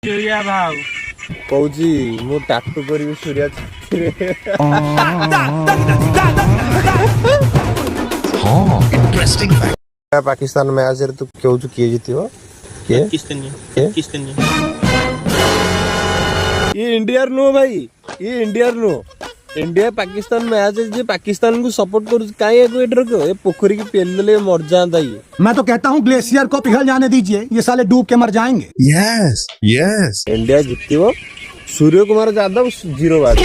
सूर्या भाव कौची मु टाटू करी सूर्या पाकिस्तान मैच रे तू क्यों किए जीतियो के पाकिस्तानी ये इंडिया नो भाई ये इंडिया नो इंडिया पाकिस्तान मैच जे पाकिस्तान को सपोर्ट करू काहे एट रखो ये पोखरी की पेलले मर जांदा ये। मैं तो कहता हूँ ग्लेशियर को पिघल जाने दीजिए, ये साले डूब के मर जाएंगे। Yes yes India जीतियो Surya Kumar Yadav 0 बात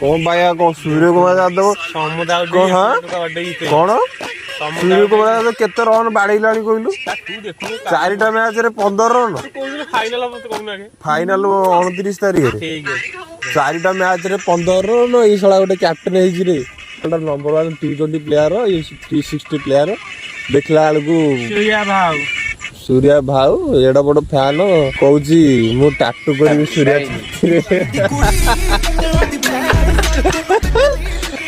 कौन बाया कौन सूर्य कुमार यादव कौन हाँ कौन सूर्य कुमार यादव केते रन बाड़ीलाणी कहलु 4टा मैच रे 15 रन फाइनल 29 तारिख रे 4टा मैच रे 15 रन ई साला गोटे कैप्टन हेजी रे नंबर 1 T20 प्लेयर ये 360 प्लेयर देखला बेलू सूर्या भाव एड़ा बड़ फैन कौची मु टाटू करी सूर्या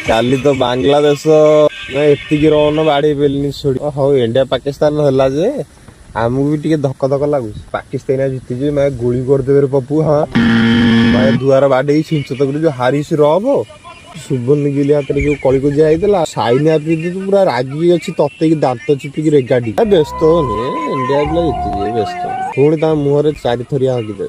काली तो बांग्लादेश एतिकी रन बाड़ी पेलनी छोड़ी हौ इंडिया पाकिस्तान हला जे आमକୁ भी टिके धक्क धक्क लागू पाकिस्तान जीति जे मैं गोली कर देबे रे पप्पू हां मैं दुआर बाडे छिंच तक जो हारिस रहबो सुबन गिली हाथ रे जो कली को जाइतला साइन आपी तू पूरा रागी अछि तत्ते की दांत चिपी की रेगाडी व्यस्त होने इंडिया वाला जीति जे व्यस्त पुणी ता मुहरे 4 थरिया हाकी दे